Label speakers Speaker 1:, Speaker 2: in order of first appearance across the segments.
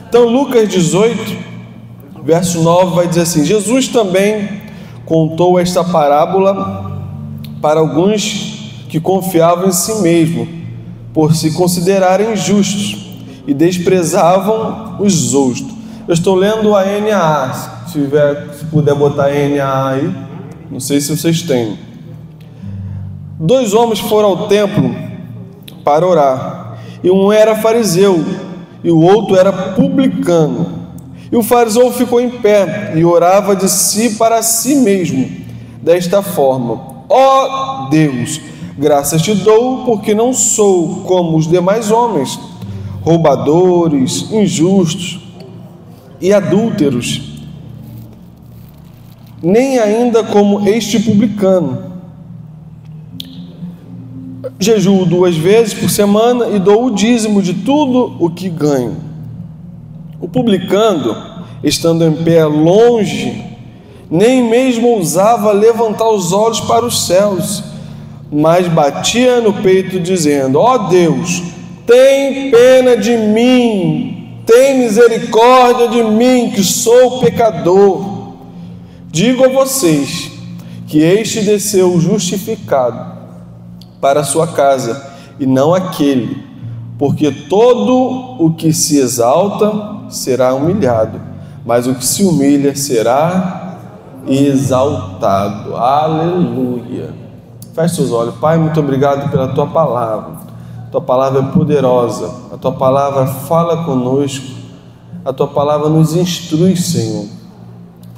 Speaker 1: Então, Lucas 18, verso 9, vai dizer assim: Jesus também contou esta parábola para alguns que confiavam em si mesmo, por se considerarem justos, e desprezavam os outros. Eu estou lendo a NAA, se puder botar a NAA aí, não sei se vocês têm. 2 homens foram ao templo para orar, e um era fariseu e o outro era publicano. E o fariseu ficou em pé e orava de si para si mesmo, desta forma: ó Deus, graças te dou, porque não sou como os demais homens, roubadores, injustos e adúlteros, nem ainda como este publicano. Jejuo 2 vezes por semana e dou o dízimo de tudo o que ganho. O publicano, estando em pé longe, nem mesmo ousava levantar os olhos para os céus, mas batia no peito, dizendo: ó Deus, tem pena de mim, tem misericórdia de mim, que sou pecador. Digo a vocês que este desceu justificado para a sua casa, e não aquele, porque todo o que se exalta será humilhado, mas o que se humilha será exaltado. Aleluia. Feche seus olhos. Pai, muito obrigado pela tua palavra. Tua palavra é poderosa, a tua palavra fala conosco, a tua palavra nos instrui, Senhor.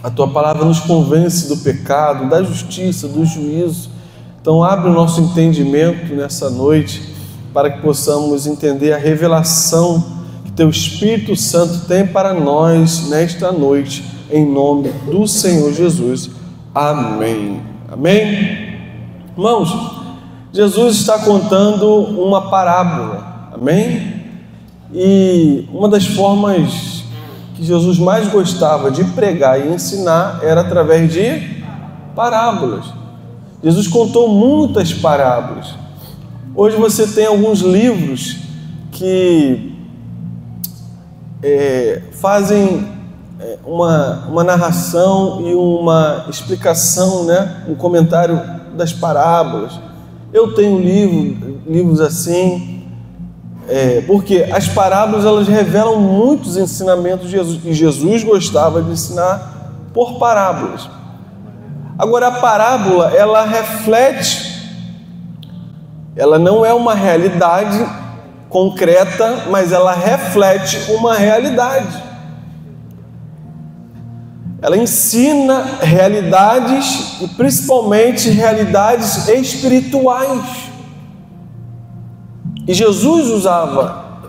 Speaker 1: A tua palavra nos convence do pecado, da justiça, do juízo. Então abre o nosso entendimento nessa noite, para que possamos entender a revelação que teu Espírito Santo tem para nós nesta noite, em nome do Senhor Jesus. Amém. Amém? Irmãos, Jesus está contando uma parábola, amém? E uma das formas que Jesus mais gostava de pregar e ensinar era através de parábolas. Jesus contou muitas parábolas. Hoje você tem alguns livros que fazem uma narração e uma explicação, né? Um comentário das parábolas. Eu tenho livros assim, porque as parábolas elas revelam muitos ensinamentos de Jesus, e Jesus gostava de ensinar por parábolas. Agora, a parábola, ela reflete, ela não é uma realidade concreta, mas ela reflete uma realidade. Ela ensina realidades, e principalmente realidades espirituais. E Jesus usava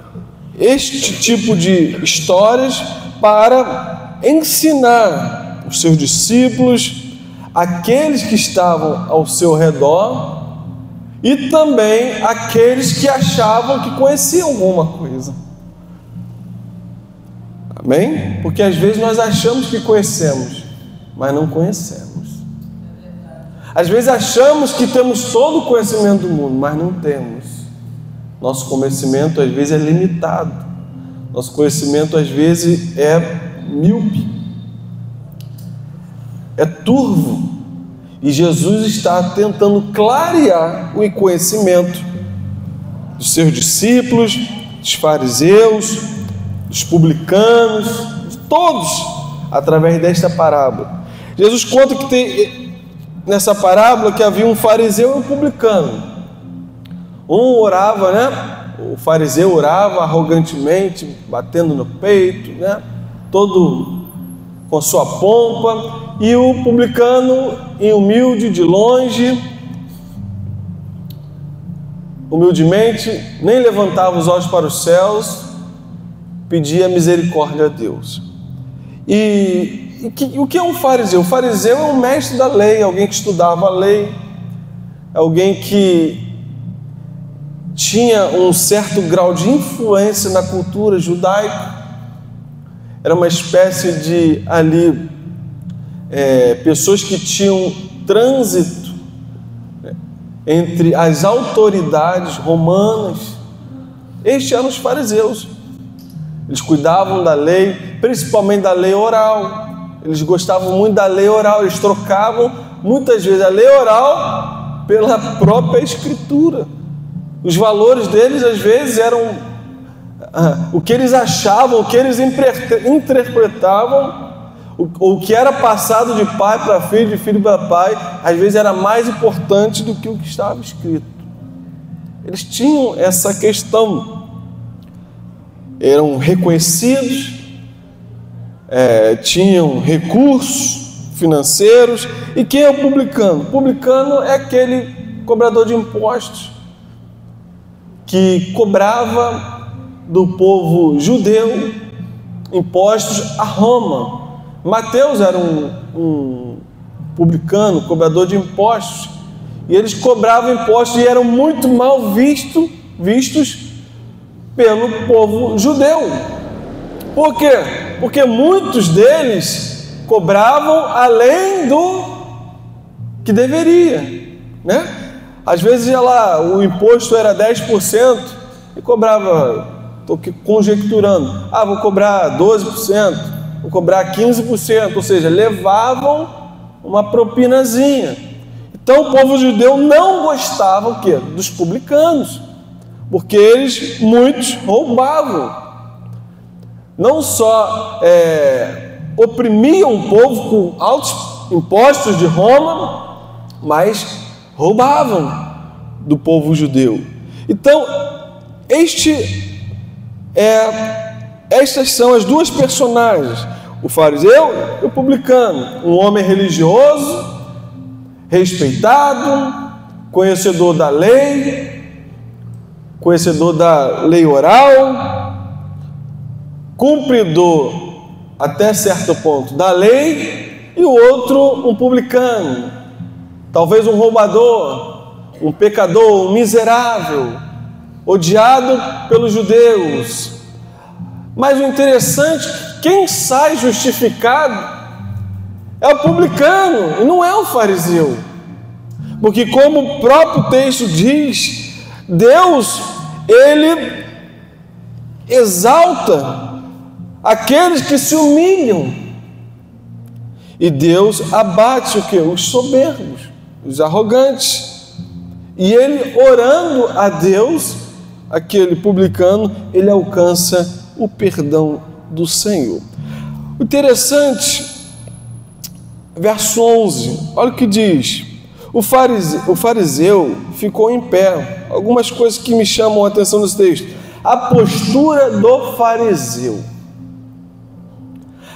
Speaker 1: este tipo de histórias para ensinar os seus discípulos, aqueles que estavam ao seu redor, e também aqueles que achavam que conheciam alguma coisa. Amém? Porque às vezes nós achamos que conhecemos, mas não conhecemos. Às vezes achamos que temos todo o conhecimento do mundo, mas não temos. Nosso conhecimento às vezes é limitado. Nosso conhecimento às vezes é míope, é turvo. E Jesus está tentando clarear o conhecimento dos seus discípulos, dos fariseus, dos publicanos, de todos, através desta parábola. Jesus conta que tem nessa parábola que havia um fariseu e um publicano. Um orava, né? O fariseu orava arrogantemente, batendo no peito, né? Todo com sua pompa, e o publicano, humilde, de longe, humildemente, nem levantava os olhos para os céus, pedia misericórdia a Deus. E o que é um fariseu? O fariseu é um mestre da lei, alguém que estudava a lei, alguém que tinha um certo grau de influência na cultura judaica. Era uma espécie de pessoas que tinham trânsito entre as autoridades romanas. Estes eram os fariseus. Eles cuidavam da lei, principalmente da lei oral. Eles gostavam muito da lei oral. Eles trocavam muitas vezes a lei oral pela própria escritura. Os valores deles às vezes eram o que eles achavam, o que eles interpretavam, o que era passado de pai para filho, de filho para pai, às vezes era mais importante do que o que estava escrito. Eles tinham essa questão, eram reconhecidos, tinham recursos financeiros. E quem é o publicano? O publicano é aquele cobrador de impostos que cobrava do povo judeu impostos a Roma. Mateus era um publicano, cobrador de impostos, e eles cobravam impostos e eram muito mal vistos pelo povo judeu. Por quê? Porque muitos deles cobravam além do que deveria, né? Às vezes o imposto era 10% e cobrava, estou conjecturando, vou cobrar 12%, vou cobrar 15%, ou seja, levavam uma propinazinha. Então o povo judeu não gostava o quê? Dos publicanos, porque muitos roubavam. Não só oprimiam o povo com altos impostos de Roma, mas roubavam do povo judeu. Então, estas são as duas personagens, o fariseu e o publicano, um homem religioso, respeitado, conhecedor da lei oral, cumpridor até certo ponto da lei, e o outro um publicano, talvez um roubador, um pecador, um miserável, odiado pelos judeus. Mas o interessante, quem sai justificado é o publicano e não é o fariseu, porque como o próprio texto diz, Deus, Ele exalta aqueles que se humilham, e Deus abate o quê? Os soberbos, os arrogantes. E ele, orando a Deus, aquele publicano, ele alcança o perdão do Senhor. O interessante, verso 11, olha o que diz: o fariseu ficou em pé. Algumas coisas que me chamam a atenção nesse texto. A postura do fariseu.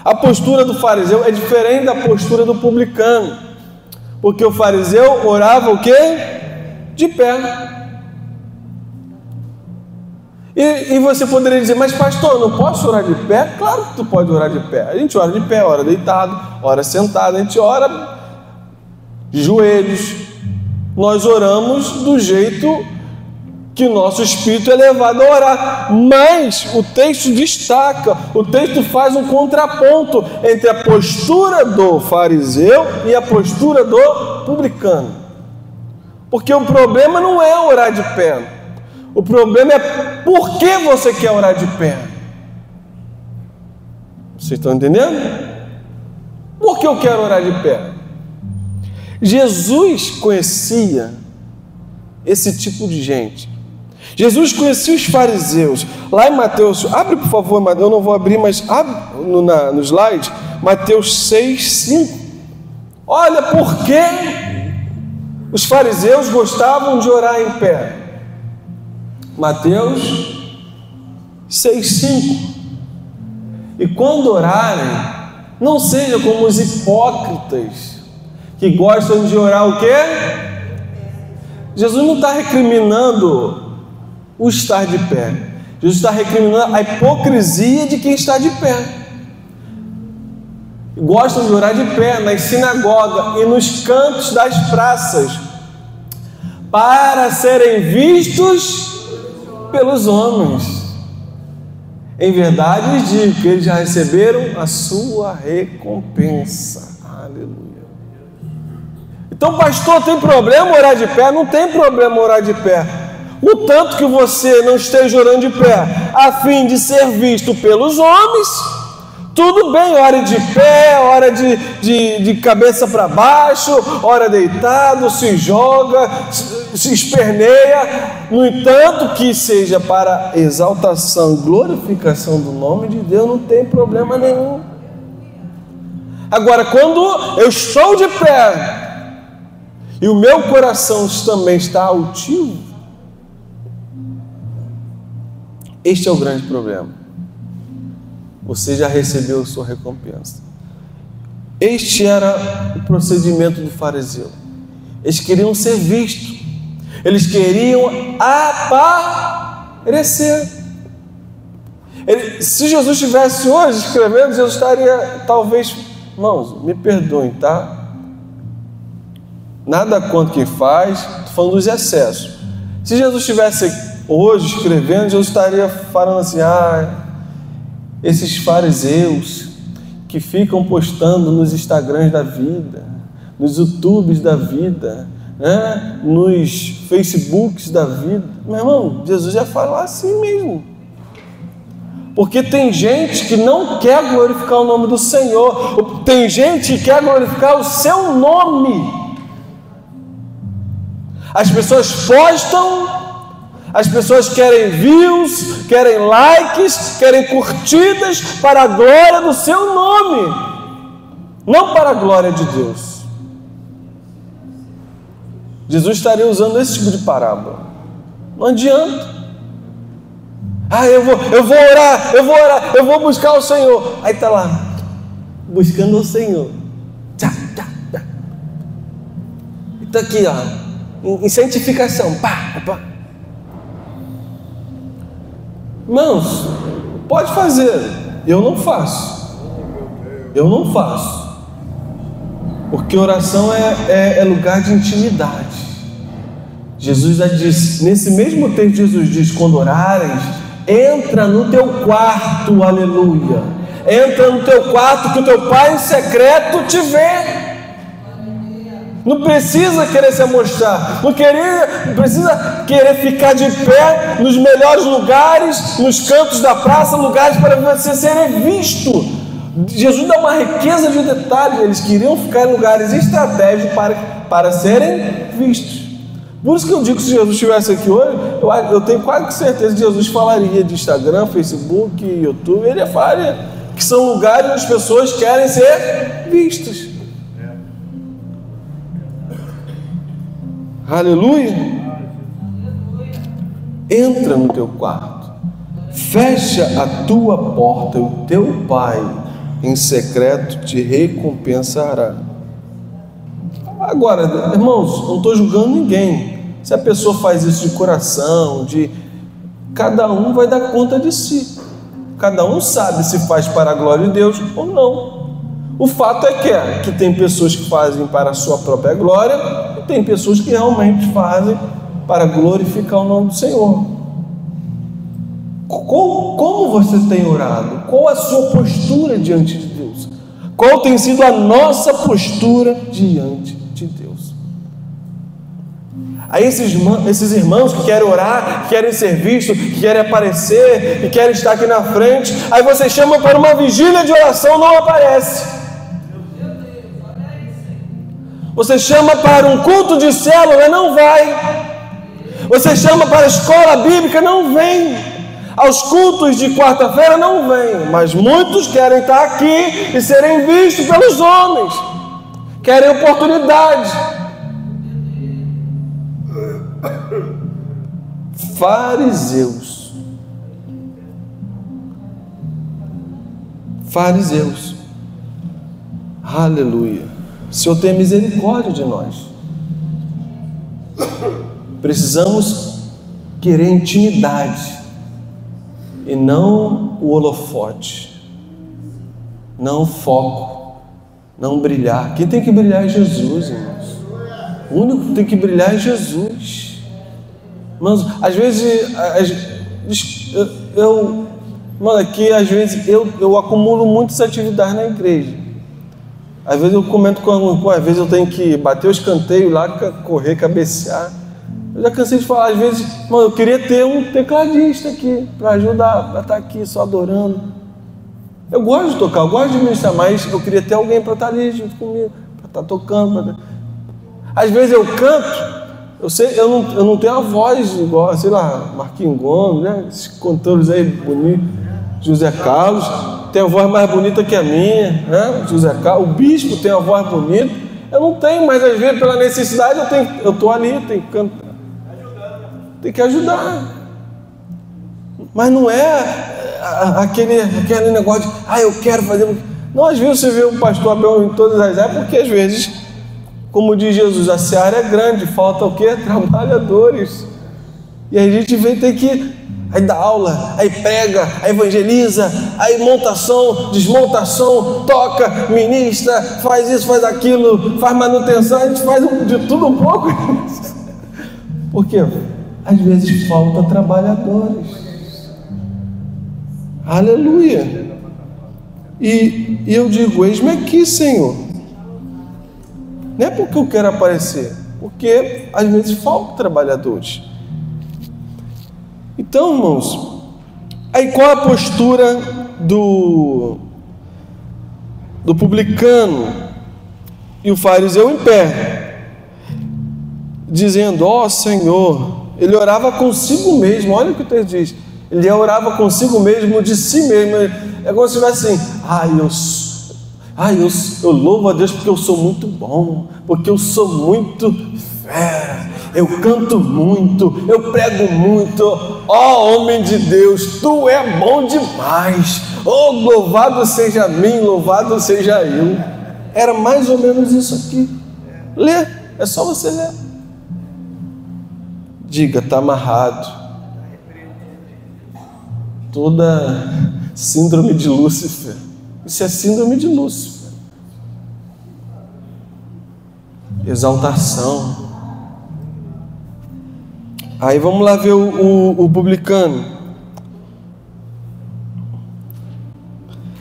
Speaker 1: A postura do fariseu é diferente da postura do publicano, porque o fariseu orava o quê? De pé. E você poderia dizer, mas pastor, eu não posso orar de pé? Claro que tu pode orar de pé. A gente ora de pé, ora deitado, ora sentado, a gente ora de joelhos. Nós oramos do jeito que o nosso espírito é levado a orar. Mas o texto destaca, o texto faz um contraponto entre a postura do fariseu e a postura do publicano. Porque o problema não é orar de pé. O problema é por que você quer orar de pé. Vocês estão entendendo? Por que eu quero orar de pé? Jesus conhecia esse tipo de gente. Jesus conhecia os fariseus. Lá em Mateus, abre por favor, eu não vou abrir, mas abre no slide, Mateus 6, 5. Olha por que os fariseus gostavam de orar em pé. Mateus 6, 5. E quando orarem, não seja como os hipócritas, que gostam de orar o quê? Jesus não está recriminando o estar de pé. Jesus está recriminando a hipocrisia de quem está de pé. Gostam de orar de pé nas sinagogas e nos cantos das praças, para serem vistos pelos homens. Em verdade lhes digo que eles já receberam a sua recompensa. Aleluia. Então, pastor, tem problema orar de pé? Não tem problema orar de pé. o tanto que você não esteja orando de pé, a fim de ser visto pelos homens, tudo bem, ore de pé, ora de cabeça para baixo, ora deitado, se joga, se esperneia. No entanto, que seja para exaltação e glorificação do nome de Deus, não tem problema nenhum. Agora, quando eu estou de pé e o meu coração também está altivo, este é o grande problema. Você já recebeu sua recompensa. Este era o procedimento do fariseu. Eles queriam ser vistos. Eles queriam aparecer. Se Jesus estivesse hoje escrevendo, Jesus estaria, talvez, irmãos, me perdoem, tá? Nada contra quem faz, estou falando dos excessos. Se Jesus estivesse hoje escrevendo, Jesus estaria falando assim: esses fariseus que ficam postando nos Instagrams da vida, nos YouTubes da vida, né? Nos Facebooks da vida. Meu irmão, Jesus ia falar assim mesmo. Porque tem gente que não quer glorificar o nome do Senhor. Tem gente que quer glorificar o seu nome. As pessoas postam, as pessoas querem views, querem likes, querem curtidas para a glória do seu nome, não para a glória de Deus. Jesus estaria usando esse tipo de parábola. Não adianta. Eu vou orar, eu vou buscar o Senhor. Aí está lá, buscando o Senhor. Está aqui, em santificação. Pá. Irmãos, pode fazer. Eu não faço. Porque oração é lugar de intimidade. Jesus já disse, nesse mesmo texto Jesus diz: quando orares, entra no teu quarto, aleluia. Entra no teu quarto, que o teu Pai em secreto te vê. Não precisa querer se amostrar, não precisa querer ficar de pé nos melhores lugares, nos cantos da praça, lugares para você ser visto. Jesus dá uma riqueza de detalhes. Eles queriam ficar em lugares estratégicos para serem vistos. Por isso que eu digo que se Jesus estivesse aqui hoje, eu tenho quase certeza que Jesus falaria de Instagram, Facebook, YouTube. Ele falaria que são lugares onde as pessoas querem ser vistas. Aleluia. Entra no teu quarto, fecha a tua porta, e o teu Pai em secreto te recompensará. Agora, irmãos, não estou julgando ninguém. Se a pessoa faz isso de coração, cada um vai dar conta de si. Cada um sabe se faz para a glória de Deus ou não. O fato é que tem pessoas que fazem para a sua própria glória, e tem pessoas que realmente fazem para glorificar o nome do Senhor. Como você tem orado? Qual a sua postura diante de Deus? Qual tem sido a nossa postura diante de Deus? Aí esses irmãos que querem orar, que querem ser vistos, que querem aparecer, que querem estar aqui na frente, aí você chama para uma vigília de oração, não aparece. Você chama para um culto de célula, não vai. Você chama para a escola bíblica, não vem. Aos cultos de quarta-feira, não vem. Mas muitos querem estar aqui e serem vistos pelos homens. Querem oportunidade. Fariseus. Aleluia. O Senhor tem misericórdia de nós. Precisamos querer intimidade e não o holofote, não o foco, não brilhar. Quem tem que brilhar é Jesus, irmãos. O único que tem que brilhar é Jesus. Mas às vezes eu acumulo muitas atividades na igreja. Às vezes eu comento com algum, às vezes eu tenho que bater o escanteio lá, correr, cabecear. Eu já cansei de falar, às vezes, mano, eu queria ter um tecladista aqui, para ajudar, para estar aqui só adorando. Eu gosto de tocar, eu gosto de ministrar, mas eu queria ter alguém para estar ali junto comigo, para estar tocando. Às vezes eu canto, eu não tenho a voz igual, sei lá, Marquinhos Gomes, né? Esses cantores aí bonitos, José Carlos, tem a voz mais bonita que a minha, né? José Carlos, o bispo tem a voz bonita, eu não tenho, mas às vezes pela necessidade eu estou ali, tenho que cantar, tem que ajudar. Mas não é aquele negócio de, eu quero fazer. Não, às vezes você vê um pastor Abel em todas as épocas, porque às vezes, como diz Jesus, a seara é grande, falta o quê? Trabalhadores. E aí a gente vem ter que, aí dá aula, aí prega, aí evangeliza, aí montação, desmontação, toca, ministra, faz isso, faz aquilo, faz manutenção, a gente faz de tudo um pouco. Por quê? Às vezes falta trabalhadores. Aleluia. E eu digo, eis-me aqui, Senhor. Não é porque eu quero aparecer, porque às vezes faltam trabalhadores. Então, irmãos, aí qual a postura do publicano e o fariseu em pé, dizendo, ó Senhor, ele orava consigo mesmo, olha o que o texto diz, ele orava consigo mesmo, de si mesmo, é como se estivesse assim, eu louvo a Deus porque eu sou muito bom, porque eu sou muito fera, eu canto muito, eu prego muito, ó homem de Deus, tu é bom demais, oh louvado seja mim, louvado seja eu. Era mais ou menos isso aqui. Lê, é só você ler. Diga, está amarrado. Toda síndrome de Lúcifer, isso é síndrome de Lúcifer. Exaltação. Aí vamos lá ver o publicano.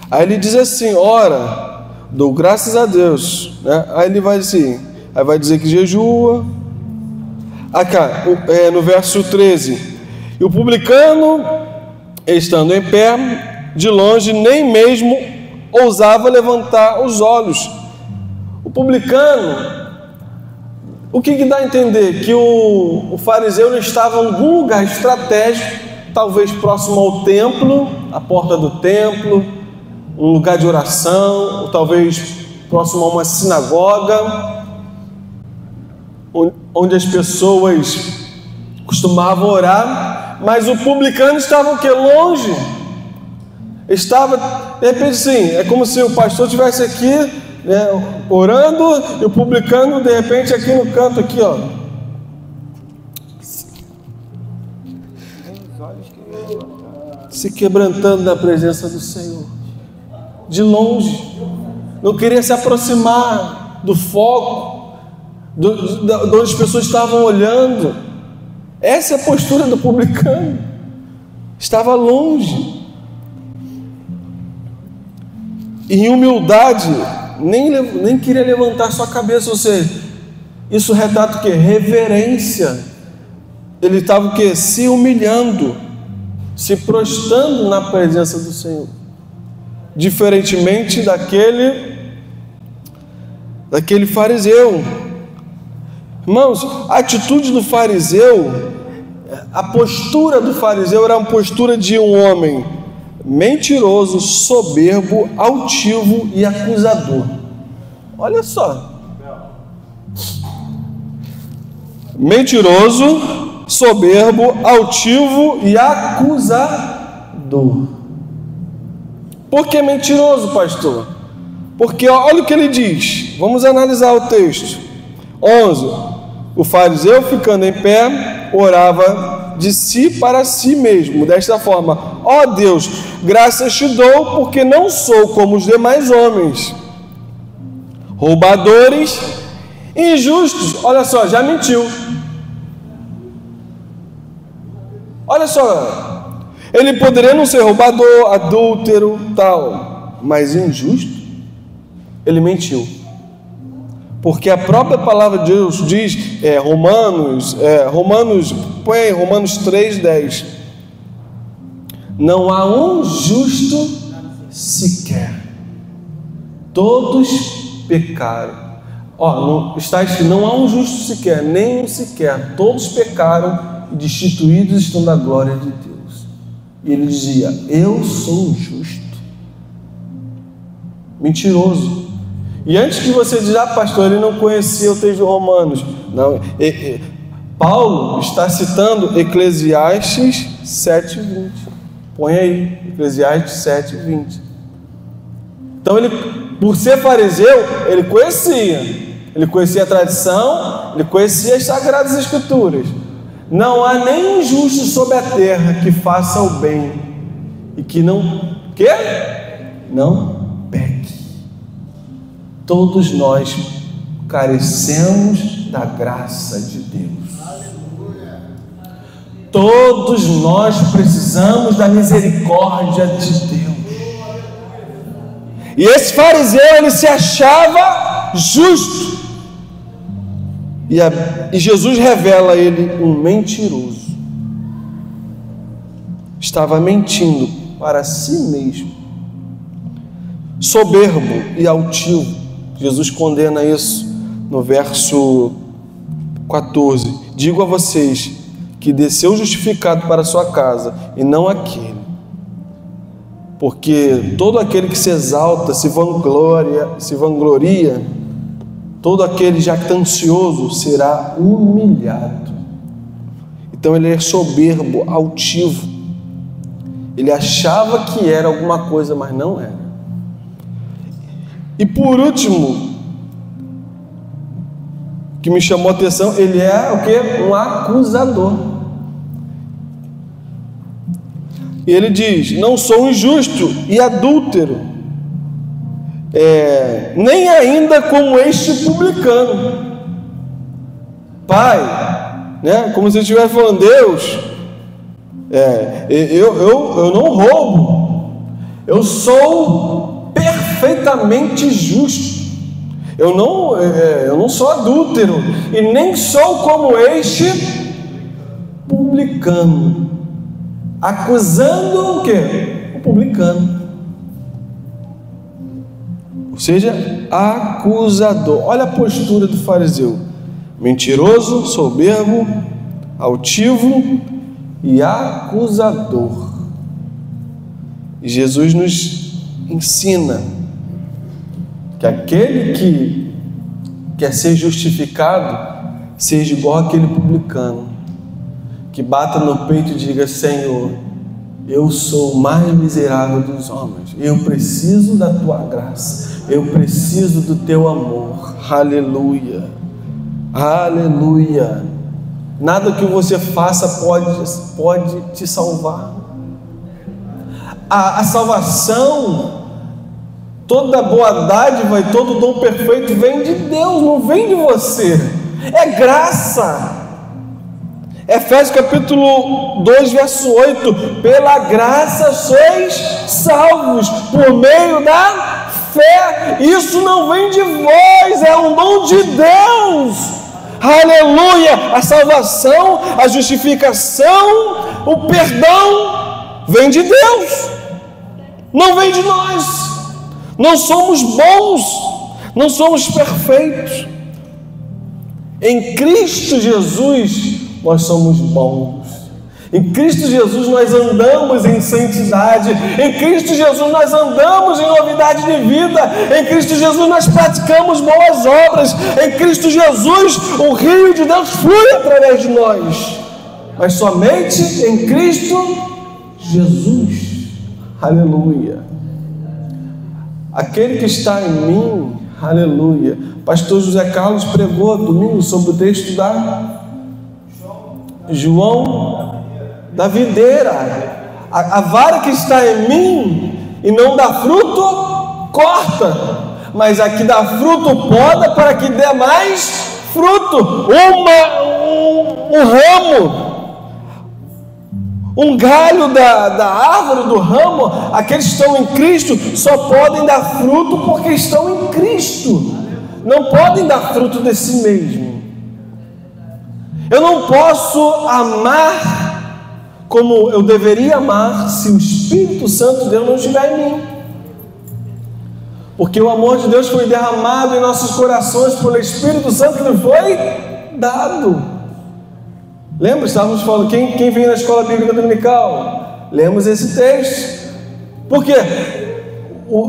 Speaker 1: Aí ele diz assim, ora, dou graças a Deus, né? Aí ele vai assim, aí vai dizer que jejua. No verso 13, e o publicano, estando em pé, de longe, nem mesmo ousava levantar os olhos. O publicano, o que dá a entender? Que o fariseu não estava em algum lugar estratégico, talvez próximo ao templo, a porta do templo, um lugar de oração, ou talvez próximo a uma sinagoga, onde as pessoas costumavam orar, mas o publicano estava o quê? Longe. Estava, de repente, sim, é como se o pastor estivesse aqui, né, orando, e o publicano, de repente, aqui no canto, aqui, ó. Se quebrantando na presença do Senhor. De longe. Não queria se aproximar do foco, de onde as pessoas estavam olhando. Essa é a postura do publicano. Estava longe. E em humildade, nem queria levantar sua cabeça. Ou seja, isso retrata o quê? Reverência. Ele estava o quê? Se humilhando, se prostrando na presença do Senhor. Diferentemente daquele fariseu. Irmãos, a atitude do fariseu, a postura do fariseu era uma postura de um homem mentiroso, soberbo, altivo e acusador. Olha só. Mentiroso, soberbo, altivo e acusador. Por que mentiroso, pastor? Porque olha o que ele diz. Vamos analisar o texto. 11. O fariseu, ficando em pé, orava de si para si mesmo, desta forma: ó Deus, graças te dou, porque não sou como os demais homens, roubadores, injustos. Olha só, já mentiu. Olha só, ele poderia não ser roubador, adúltero, tal, mas injusto, ele mentiu. Porque a própria palavra de Deus diz, põe aí, Romanos 3,10: não há um justo sequer, todos pecaram. Está escrito, não há um justo sequer, nem um sequer, todos pecaram e destituídos estão da glória de Deus. E ele dizia, eu sou justo. Mentiroso. E antes que você diga, pastor, ele não conhecia o texto de Romanos. Não, Paulo está citando Eclesiastes 7,20. Põe aí, Eclesiastes 7,20. Então ele, por ser fariseu, ele conhecia a tradição, ele conhecia as Sagradas Escrituras. Não há nenhum justo sobre a terra que faça o bem e que não peque. Todos nós carecemos da graça de Deus. Todos nós precisamos da misericórdia de Deus. E esse fariseu, ele se achava justo. E Jesus revela a ele um mentiroso. Estava mentindo para si mesmo. Soberbo e altivo. Jesus condena isso no verso 14. Digo a vocês que desceu justificado para a sua casa e não aquele. Porque todo aquele que se exalta, se vangloria, todo aquele jactancioso será humilhado. Então ele é soberbo, altivo. Ele achava que era alguma coisa, mas não era. E por último, que me chamou a atenção, ele é o quê? Um acusador. E ele diz, não sou injusto e adúltero, nem ainda como este publicano. Pai, né? Como se estivesse falando, Deus, eu não roubo, eu sou perfeitamente justo, eu não sou adúltero e nem sou como este publicano. Acusando o quê? O publicano. Ou seja, acusador. Olha a postura do fariseu: mentiroso, soberbo, altivo e acusador. E Jesus nos ensina que aquele que quer ser justificado seja igual àquele publicano, que bata no peito e diga: Senhor, eu sou o mais miserável dos homens, eu preciso da tua graça, eu preciso do teu amor. Aleluia, aleluia. Nada que você faça pode te salvar. A salvação, toda boa dádiva e todo dom perfeito vem de Deus, não vem de você, é graça. Efésios capítulo 2, verso 8: pela graça sois salvos por meio da fé. Isso não vem de vós, é um dom de Deus. Aleluia! A salvação, a justificação, o perdão vem de Deus, não vem de nós. Não somos bons, não somos perfeitos. Em Cristo Jesus nós somos bons. Em Cristo Jesus nós andamos em santidade. Em Cristo Jesus nós andamos em novidade de vida. Em Cristo Jesus nós praticamos boas obras. Em Cristo Jesus o rio de Deus flui através de nós. Mas somente em Cristo Jesus. Aleluia. Aquele que está em mim, aleluia. Pastor José Carlos pregou domingo sobre o texto da João da videira. A vara que está em mim e não dá fruto, corta, mas a que dá fruto poda para que dê mais fruto. Um ramo, um galho da árvore, do ramo, aqueles que estão em Cristo só podem dar fruto porque estão em Cristo. não podem dar fruto de si mesmo. Eu não posso amar como eu deveria amar se o Espírito Santo de Deus não estiver em mim. Porque o amor de Deus foi derramado em nossos corações pelo Espírito Santo que nos foi dado. Lembra? Estávamos falando, quem vem na escola bíblica dominical? Lemos esse texto. Por quê?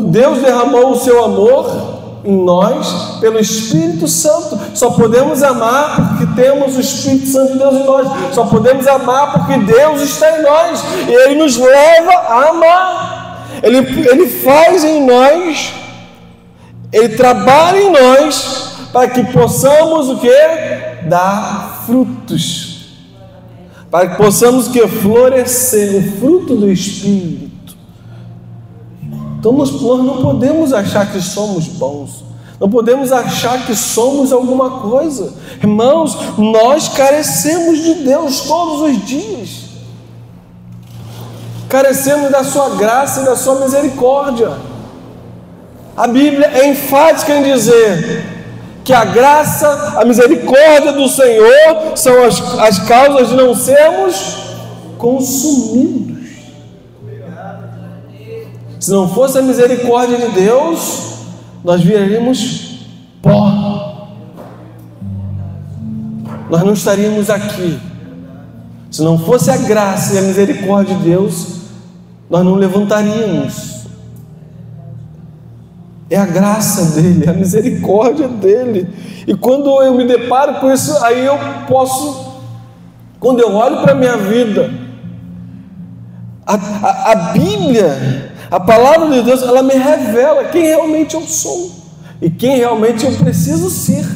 Speaker 1: Deus derramou o seu amor em nós pelo Espírito Santo. Só podemos amar porque temos o Espírito Santo de Deus em nós. Só podemos amar porque Deus está em nós e Ele nos leva a amar. Ele faz em nós, Ele trabalha em nós para que possamos o quê? Dar frutos, para que possamos o quê? Florescer o fruto do Espírito. Então nós não podemos achar que somos bons, não podemos achar que somos alguma coisa. Irmãos, nós carecemos de Deus todos os dias, carecemos da sua graça e da sua misericórdia. A Bíblia é enfática em dizer que a graça, a misericórdia do Senhor são as causas de não sermos consumidos. Se não fosse a misericórdia de Deus, nós viraríamos pó. Nós não estaríamos aqui. Se não fosse a graça e a misericórdia de Deus, nós não levantaríamos. É a graça dele, a misericórdia dele. E quando eu me deparo com isso, aí eu posso, quando eu olho para a minha vida, a Bíblia, a palavra de Deus, ela me revela quem realmente eu sou e quem realmente eu preciso ser.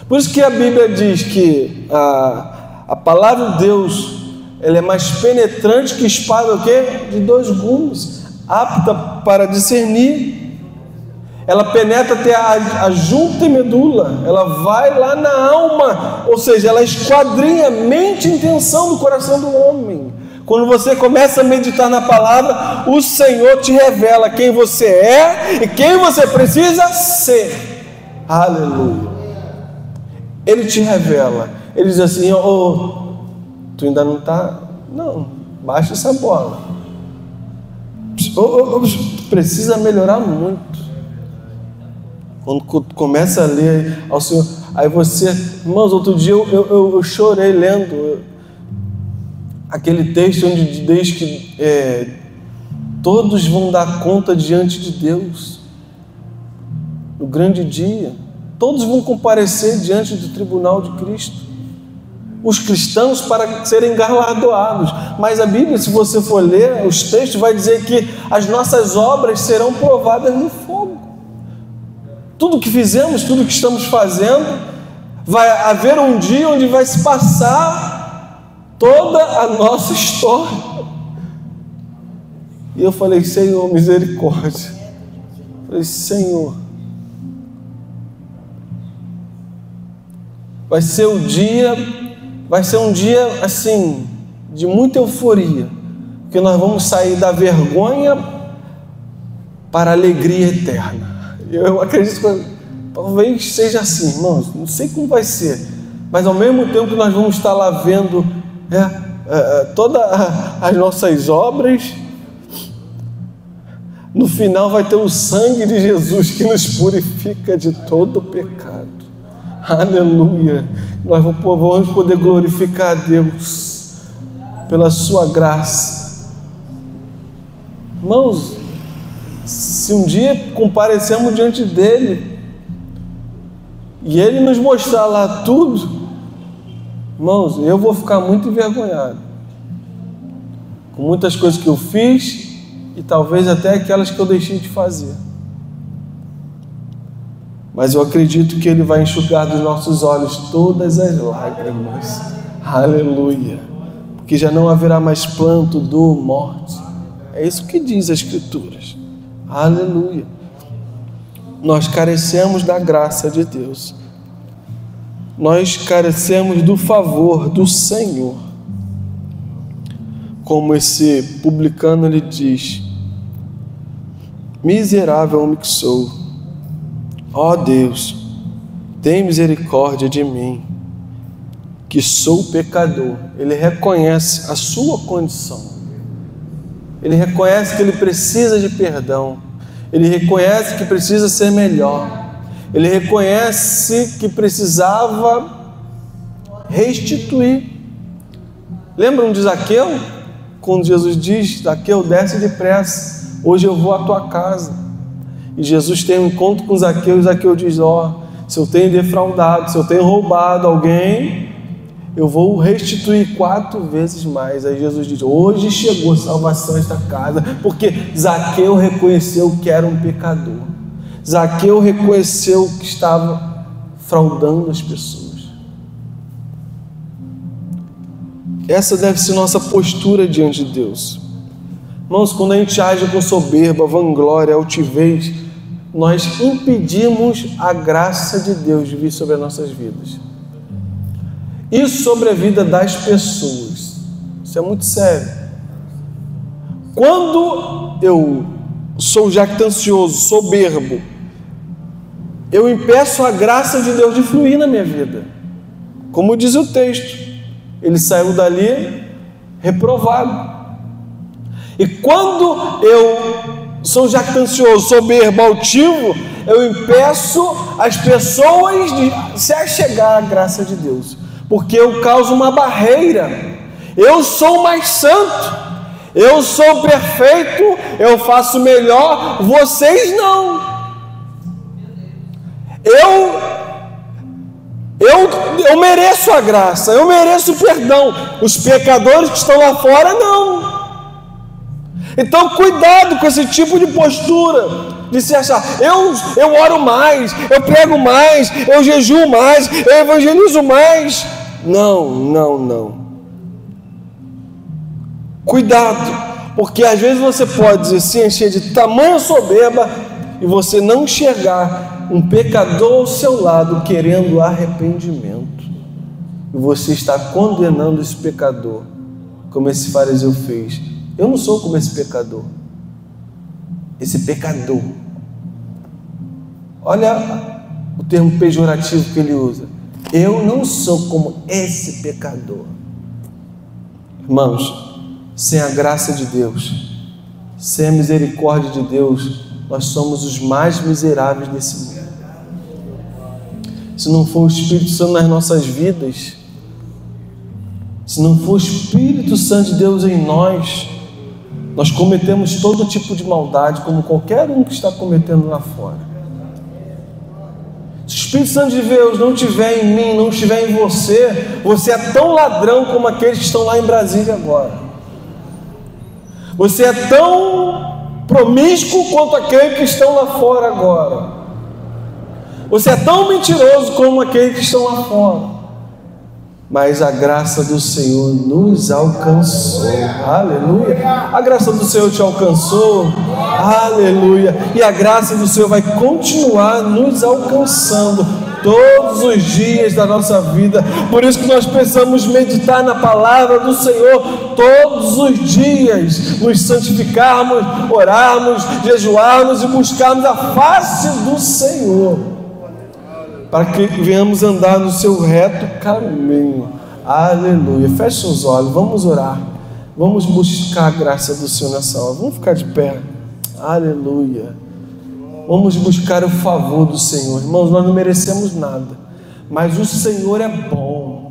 Speaker 1: Por isso que a Bíblia diz que a palavra de Deus, ela é mais penetrante que espada o quê? De 2 gumes, apta para discernir. Ela penetra até a junta e medula, ela vai lá na alma, ou seja, ela esquadrinha a mente e intenção do coração do homem. Quando você começa a meditar na palavra, o Senhor te revela quem você é e quem você precisa ser. Aleluia. Ele te revela. Ele diz assim: tu ainda não está? Não, baixa essa bola. Precisa melhorar muito. Quando começa a ler ao Senhor, aí você, irmãos, outro dia eu chorei lendo aquele texto onde diz que todos vão dar conta diante de Deus no grande dia. Todos vão comparecer diante do tribunal de Cristo, os cristãos, para serem galardoados. Mas a Bíblia, se você for ler os textos, vai dizer que as nossas obras serão provadas no fogo. Tudo que fizemos, tudo que estamos fazendo, vai haver um dia onde vai se passar toda a nossa história. E eu falei: Senhor, misericórdia. Eu falei: Senhor, vai ser um dia assim, de muita euforia, porque nós vamos sair da vergonha para a alegria eterna. Eu acredito que talvez seja assim, irmãos, não sei como vai ser, mas ao mesmo tempo nós vamos estar lá vendo todas as nossas obras. No final vai ter o sangue de Jesus que nos purifica de todo pecado. Aleluia. Nós vamos poder glorificar a Deus pela sua graça. Irmãos, se um dia comparecermos diante dele e ele nos mostrar lá tudo, irmãos, eu vou ficar muito envergonhado com muitas coisas que eu fiz e talvez até aquelas que eu deixei de fazer. Mas eu acredito que Ele vai enxugar dos nossos olhos todas as lágrimas. Aleluia. Porque já não haverá mais pranto, dor, morte. É isso que diz as Escrituras. Aleluia. Nós carecemos da graça de Deus. Nós carecemos do favor do Senhor. Como esse publicano lhe diz: miserável homem que sou, Ó Deus, tem misericórdia de mim, que sou pecador. Ele reconhece a sua condição. Ele reconhece que ele precisa de perdão. Ele reconhece que precisa ser melhor. Ele reconhece que precisava restituir. Lembram de Zaqueu? Quando Jesus diz: Zaqueu, desce depressa, hoje eu vou à tua casa. E Jesus tem um encontro com Zaqueu, e Zaqueu diz: se eu tenho defraudado, se eu tenho roubado alguém, eu vou restituir 4 vezes mais. Aí Jesus diz: hoje chegou salvação a esta casa, porque Zaqueu reconheceu que era um pecador. Zaqueu reconheceu que estava fraudando as pessoas. Essa deve ser nossa postura diante de Deus. Irmãos, quando a gente age com soberba, vanglória, altivez, nós impedimos a graça de Deus de vir sobre as nossas vidas e sobre a vida das pessoas. Isso é muito sério. Quando eu sou jactancioso, soberbo, eu impeço a graça de Deus de fluir na minha vida. Como diz o texto, ele saiu dali reprovado. E quando eu sou jactancioso, soberbo, altivo, eu impeço as pessoas de se achegar à graça de Deus, porque eu causo uma barreira. Eu sou mais santo, eu sou perfeito, eu faço melhor, vocês não. Eu mereço a graça, eu mereço o perdão. Os pecadores que estão lá fora, não. Então, cuidado com esse tipo de postura, de se achar: eu oro mais, eu prego mais, eu jejuo mais, eu evangelizo mais. Não. Cuidado, porque às vezes você pode se encher de tamanha soberba e você não enxergar um pecador ao seu lado querendo arrependimento, e você está condenando esse pecador, como esse fariseu fez. Eu não sou como esse pecador. Esse pecador, olha o termo pejorativo que ele usa: eu não sou como esse pecador. Irmãos, sem a graça de Deus, sem a misericórdia de Deus, nós somos os mais miseráveis desse mundo. Se não for o Espírito Santo nas nossas vidas, se não for o Espírito Santo de Deus em nós, nós cometemos todo tipo de maldade, como qualquer um que está cometendo lá fora. Se o Espírito Santo de Deus não estiver em mim, não estiver em você, você é tão ladrão como aqueles que estão lá em Brasília agora. Você é tão promíscuo quanto aqueles que estão lá fora agora. Você é tão mentiroso como aqueles que estão lá fora. Mas a graça do Senhor nos alcançou. Aleluia. A graça do Senhor te alcançou. Aleluia. E a graça do Senhor vai continuar nos alcançando todos os dias da nossa vida. Por isso que nós precisamos meditar na palavra do Senhor todos os dias, nos santificarmos, orarmos, jejuarmos e buscarmos a face do Senhor, para que venhamos andar no seu reto caminho. Aleluia. Feche os olhos, vamos orar, vamos buscar a graça do Senhor nessa hora. Vamos ficar de pé. Aleluia. Vamos buscar o favor do Senhor. Irmãos, nós não merecemos nada, mas o Senhor é bom.